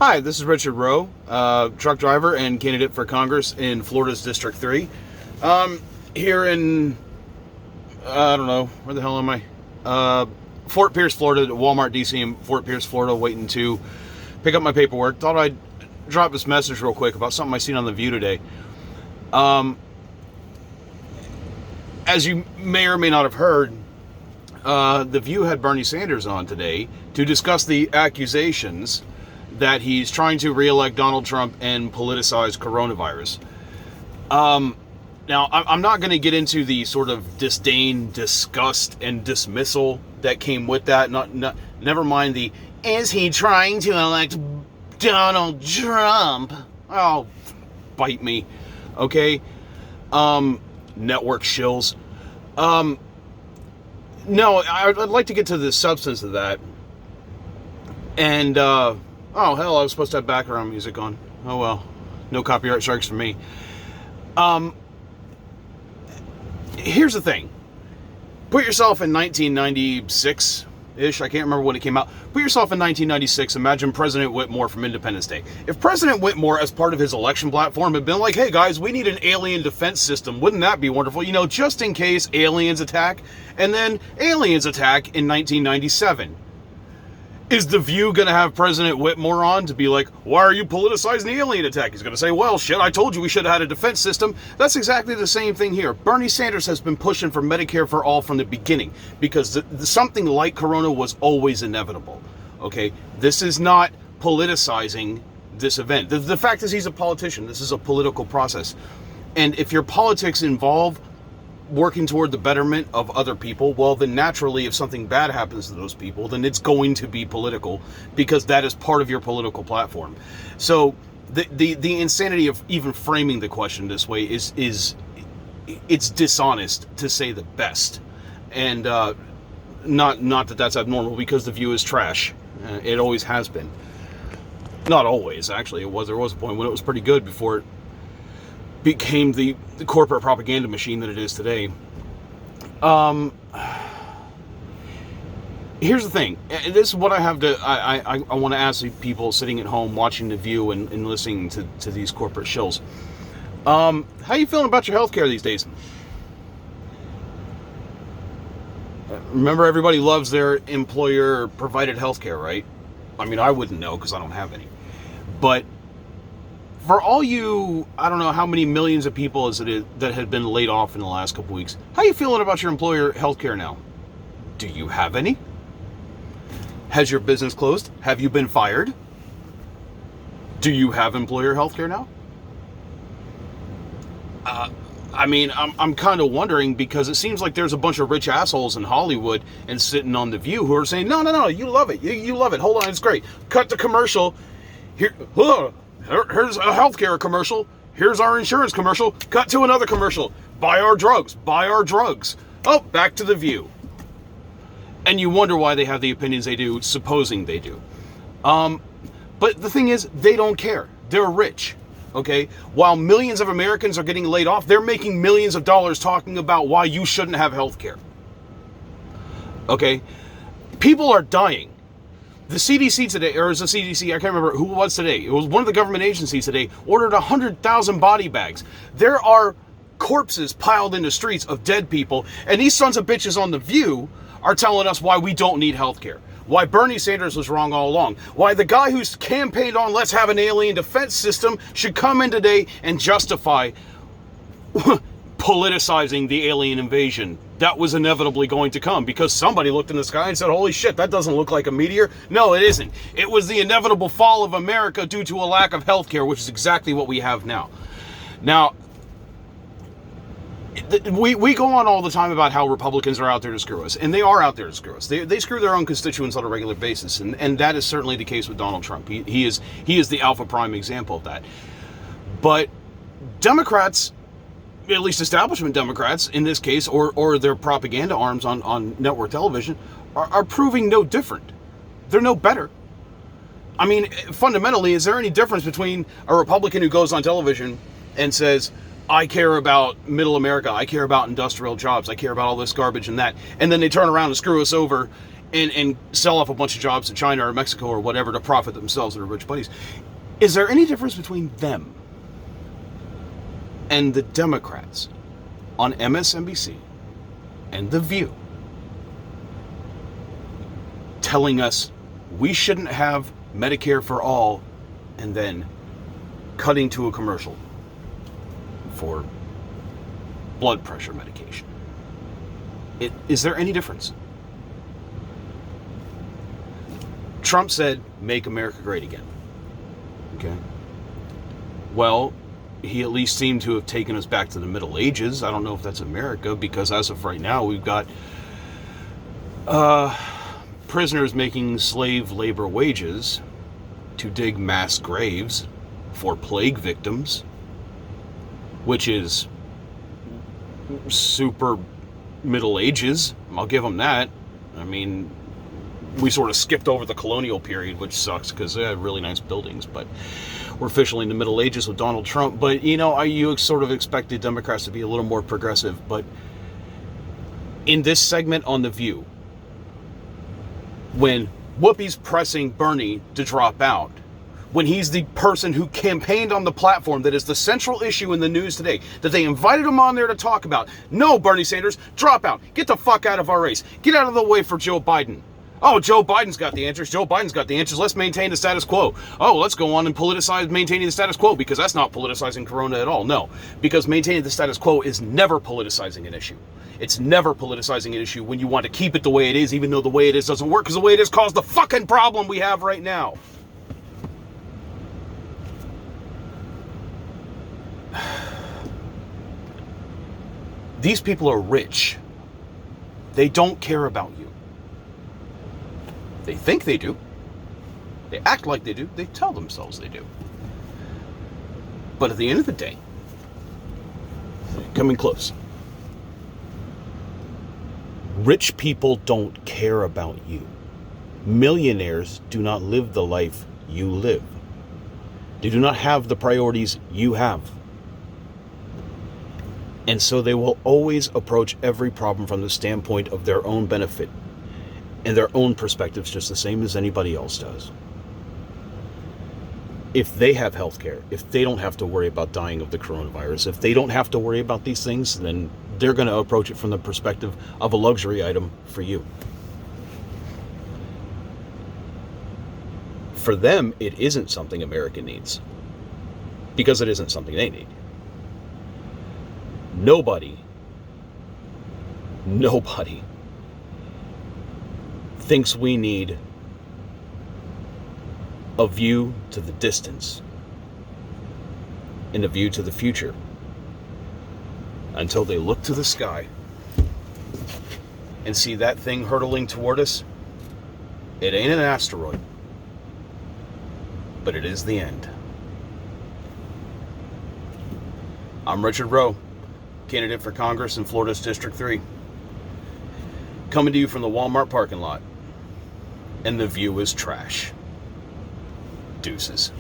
Hi, this is Richard Rowe, truck driver and candidate for Congress in Florida's District 3. Here in, I don't know, where the hell am I? Fort Pierce, Florida, Walmart DC in Fort Pierce, Florida, waiting to pick up my paperwork. Thought I'd drop this message real quick about something I seen on The View today. As you may or may not have heard, The View had Bernie Sanders on today to discuss the accusations that he's trying to re-elect Donald Trump and politicize coronavirus. Now, I'm not going to get into the sort of disdain, disgust, and dismissal that came with that. Never mind the, is he trying to elect Donald Trump? Oh, bite me. Okay? Network shills. No, I'd like to get to the substance of that. And, oh, hell, I was supposed to have background music on. Oh, well. No copyright strikes for me. Here's the thing. Put yourself in 1996-ish. I can't remember when it came out. Put yourself in 1996. Imagine President Whitmore from Independence Day. If President Whitmore, as part of his election platform, had been like, hey, guys, we need an alien defense system. Wouldn't that be wonderful? You know, just in case aliens attack. And then aliens attack in 1997. Is The View going to have President Whitmore on to be like, why are you politicizing the alien attack? He's going to say, well, shit, I told you we should have had a defense system. That's exactly the same thing here. Bernie Sanders has been pushing for Medicare for all from the beginning because something like Corona was always inevitable. Okay? This is not politicizing this event. The fact is he's a politician. This is a political process. And if your politics involve working toward the betterment of other people, well, then naturally, if something bad happens to those people, then it's going to be political because that is part of your political platform. So the insanity of even framing the question this way is it's dishonest, to say the best. And not that that's abnormal, because The View is trash. It always has been. Not always, actually. There was a point when it was pretty good before it became the corporate propaganda machine that it is today. Here's the thing. This is what I have to. I want to ask the people sitting at home watching The View and listening to these corporate shills. How you feeling about your healthcare these days? Remember, everybody loves their employer-provided healthcare, right? I mean, I wouldn't know because I don't have any. But for all you, I don't know how many millions of people as it is that had been laid off in the last couple weeks, how are you feeling about your employer healthcare now? Do you have any? Has your business closed? Have you been fired? Do you have employer healthcare now? I mean, I'm kind of wondering, because it seems like there's a bunch of rich assholes in Hollywood and sitting on The View who are saying, no, you love it. You love it. Hold on, it's great. Cut the commercial. Here's a healthcare commercial. Here's our insurance commercial. Cut to another commercial. Buy our drugs. Oh, back to The View. And you wonder why they have the opinions they do, supposing they do. But the thing is, they don't care. They're rich. Okay? While millions of Americans are getting laid off, they're making millions of dollars talking about why you shouldn't have healthcare. Okay? People are dying. The CDC today, or is the CDC, I can't remember who it was today. It was one of the government agencies today, ordered 100,000 body bags. There are corpses piled in the streets of dead people, and these sons of bitches on The View are telling us why we don't need healthcare. Why Bernie Sanders was wrong all along. Why the guy who's campaigned on let's have an alien defense system should come in today and justify politicizing the alien invasion. That was inevitably going to come because somebody looked in the sky and said, holy shit, that doesn't look like a meteor. No, it isn't. It was the inevitable fall of America due to a lack of healthcare, which is exactly what we have now. Now, we go on all the time about how Republicans are out there to screw us, and they are out there to screw us. They screw their own constituents on a regular basis, and that is certainly the case with Donald Trump. He is the alpha prime example of that. But Democrats, at least establishment Democrats in this case, or their propaganda arms on network television, are proving no different. They're no better. I mean, fundamentally, is there any difference between a Republican who goes on television and says, I care about middle America, I care about industrial jobs, I care about all this garbage and that, and then they turn around and screw us over and sell off a bunch of jobs to China or Mexico or whatever to profit themselves or rich buddies. Is there any difference between them and the Democrats on MSNBC and The View telling us we shouldn't have Medicare for all and then cutting to a commercial for blood pressure medication? Is there any difference? Trump said, "Make America great again." Okay. Well, he at least seemed to have taken us back to the Middle Ages. I don't know if that's America, because as of right now, we've got prisoners making slave labor wages to dig mass graves for plague victims, which is super Middle Ages. I'll give them that. I mean, we sort of skipped over the colonial period, which sucks because they had really nice buildings, but we're officially in the Middle Ages with Donald Trump. But, you know, you sort of expected Democrats to be a little more progressive. But in this segment on The View, when Whoopi's pressing Bernie to drop out, when he's the person who campaigned on the platform that is the central issue in the news today, that they invited him on there to talk about, no, Bernie Sanders, drop out. Get the fuck out of our race. Get out of the way for Joe Biden. Oh, Joe Biden's got the answers. Joe Biden's got the answers. Let's maintain the status quo. Oh, let's go on and politicize maintaining the status quo, because that's not politicizing Corona at all. No, because maintaining the status quo is never politicizing an issue. It's never politicizing an issue when you want to keep it the way it is, even though the way it is doesn't work, because the way it is caused the fucking problem we have right now. These people are rich. They don't care about you. They think they do. They act like they do. They tell themselves they do. But at the end of the day, coming close, rich people don't care about you. Millionaires do not live the life you live. They do not have the priorities you have. And so they will always approach every problem from the standpoint of their own benefit and their own perspectives, just the same as anybody else does. If they have health care, if they don't have to worry about dying of the coronavirus, if they don't have to worry about these things, then they're going to approach it from the perspective of a luxury item for you. For them, it isn't something America needs, because it isn't something they need. Nobody thinks we need a view to the distance and a view to the future until they look to the sky and see that thing hurtling toward us. It ain't an asteroid, but it is the end. I'm Richard Rowe, candidate for Congress in Florida's District 3. Coming to you from the Walmart parking lot. And the view is trash. Deuces.